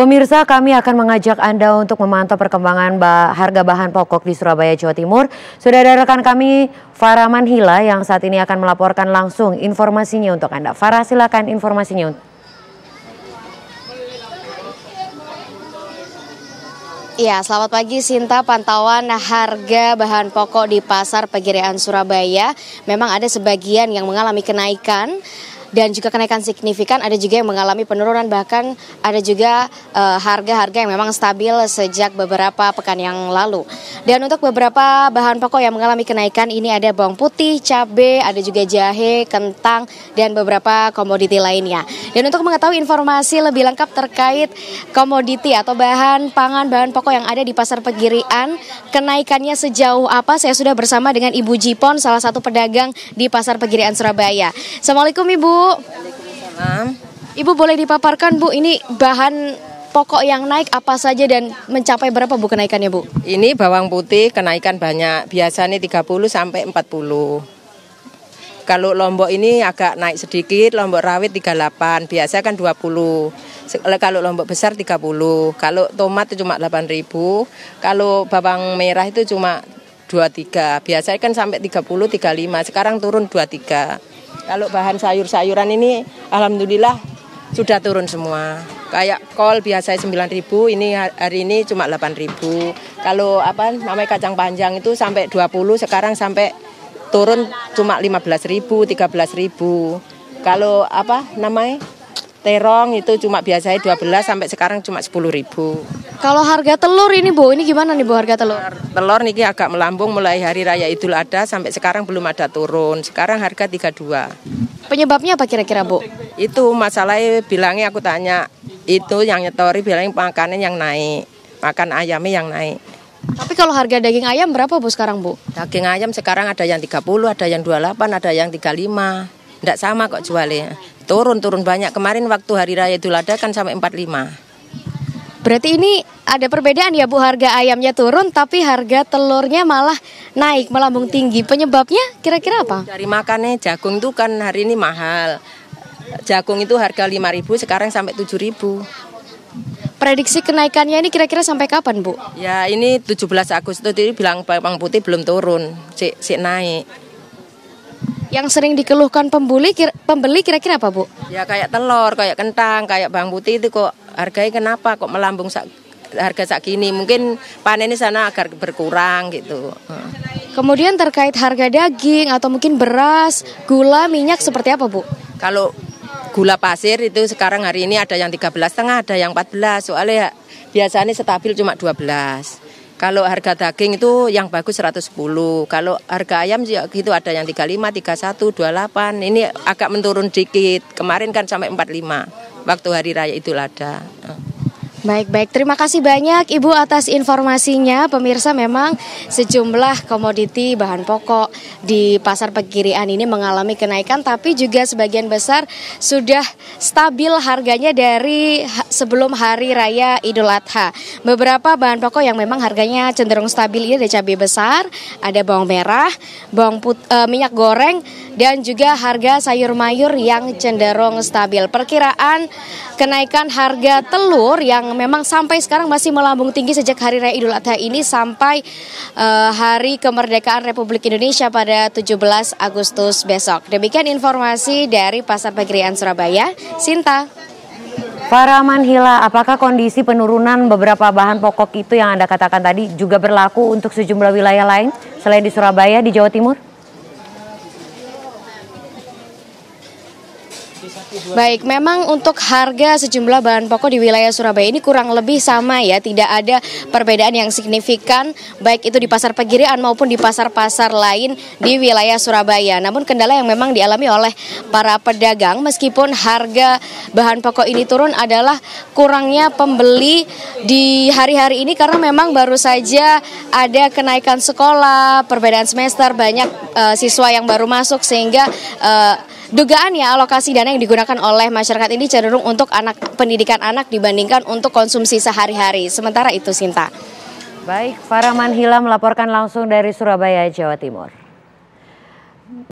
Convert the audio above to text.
Pemirsa, kami akan mengajak Anda untuk memantau perkembangan harga bahan pokok di Surabaya, Jawa Timur. Sudah ada rekan kami, Farah Manhila, yang saat ini akan melaporkan langsung informasinya untuk Anda. Farah, silakan informasinya. Ya, selamat pagi Sinta. Pantauan harga bahan pokok di Pasar Pegirian Surabaya memang ada sebagian yang mengalami kenaikan dan juga kenaikan signifikan, ada juga yang mengalami penurunan, bahkan ada juga harga-harga yang memang stabil sejak beberapa pekan yang lalu. Dan untuk beberapa bahan pokok yang mengalami kenaikan ini ada bawang putih, cabai, ada juga jahe, kentang, dan beberapa komoditi lainnya. Dan untuk mengetahui informasi lebih lengkap terkait komoditi atau bahan pangan, bahan pokok yang ada di Pasar Pegirian, kenaikannya sejauh apa, saya sudah bersama dengan Ibu Jipon, salah satu pedagang di Pasar Pegirian Surabaya. Assalamualaikum Ibu. Waalaikumsalam. Ibu boleh dipaparkan Bu, ini bahan pokok yang naik apa saja dan mencapai berapa Bu kenaikannya Bu? Ini bawang putih kenaikan banyak, biasanya 30 sampai 40. Kalau lombok ini agak naik sedikit, lombok rawit 38, biasa kan 20. Kalau lombok besar 30, kalau tomat itu cuma 8.000, kalau bawang merah itu cuma 23, biasanya kan sampai 30, 35, sekarang turun 23. Kalau bahan sayur-sayuran ini alhamdulillah sudah turun semua. Kayak kol biasanya 9.000, ini hari ini cuma 8.000. Kalau namanya kacang panjang itu sampai 20, sekarang sampai turun cuma 15.000, 13.000. Kalau terong itu cuma biasanya 12 sampai sekarang cuma 10.000. Kalau harga telur ini Bu, ini gimana nih Bu harga telur? Telur niki agak melambung mulai hari raya Idul Adha sampai sekarang belum ada turun. Sekarang harga 32. Penyebabnya apa kira-kira Bu? Itu masalahnya bilangnya aku tanya, itu yang nyetori bilangnya makanan yang naik, makan ayamnya yang naik. Tapi kalau harga daging ayam berapa Bu sekarang Bu? Daging ayam sekarang ada yang 30, ada yang 28, ada yang 35. Tidak sama kok jualnya. Turun banyak. Kemarin waktu hari raya Idul Adha kan sampai 45. Berarti ini ada perbedaan ya Bu, harga ayamnya turun tapi harga telurnya malah naik, melambung tinggi. Penyebabnya kira-kira apa? Dari makannya jagung itu kan hari ini mahal. Jagung itu harga 5.000 sekarang sampai 7.000. Prediksi kenaikannya ini kira-kira sampai kapan Bu? Ya ini 17 Agustus ini bilang bawang putih belum turun, sik naik. Yang sering dikeluhkan pembeli kira-kira apa Bu? Ya kayak telur, kayak kentang, kayak bawang putih itu kok harganya kenapa kok melambung harga segini? Mungkin panennya sana agar berkurang gitu. Kemudian terkait harga daging atau mungkin beras, gula, minyak seperti apa Bu? Kalau gula pasir itu sekarang hari ini ada yang 13,5, ada yang 14. Soalnya biasanya stabil cuma 12. Kalau harga daging itu yang bagus 110. Kalau harga ayam gitu ada yang 35, 31, 28. Ini agak menurun dikit. Kemarin kan sampai 45 waktu hari raya Idul Adha. Baik. Terima kasih banyak Ibu atas informasinya. Pemirsa, memang sejumlah komoditi bahan pokok di Pasar Pegirian ini mengalami kenaikan, tapi juga sebagian besar sudah stabil harganya dari sebelum hari raya Idul Adha. Beberapa bahan pokok yang memang harganya cenderung stabil ini ada cabai besar, ada bawang merah, minyak goreng, dan juga harga sayur mayur yang cenderung stabil. Perkiraan kenaikan harga telur yang memang sampai sekarang masih melambung tinggi sejak hari raya Idul Adha ini sampai hari kemerdekaan Republik Indonesia pada 17 Agustus besok. Demikian informasi dari Pasar Pegirian Surabaya. Sinta. Farah Manhila, apakah kondisi penurunan beberapa bahan pokok itu yang Anda katakan tadi juga berlaku untuk sejumlah wilayah lain selain di Surabaya, di Jawa Timur? Baik, memang untuk harga sejumlah bahan pokok di wilayah Surabaya ini kurang lebih sama ya, tidak ada perbedaan yang signifikan baik itu di Pasar Pegirian maupun di pasar-pasar lain di wilayah Surabaya. Namun kendala yang memang dialami oleh para pedagang meskipun harga bahan pokok ini turun adalah kurangnya pembeli di hari-hari ini karena memang baru saja ada kenaikan sekolah, perbedaan semester, banyak siswa yang baru masuk sehingga dugaan ya alokasi dana yang digunakan oleh masyarakat ini cenderung untuk pendidikan anak dibandingkan untuk konsumsi sehari-hari. Sementara itu Sinta. Baik, Farah Manhila melaporkan langsung dari Surabaya, Jawa Timur.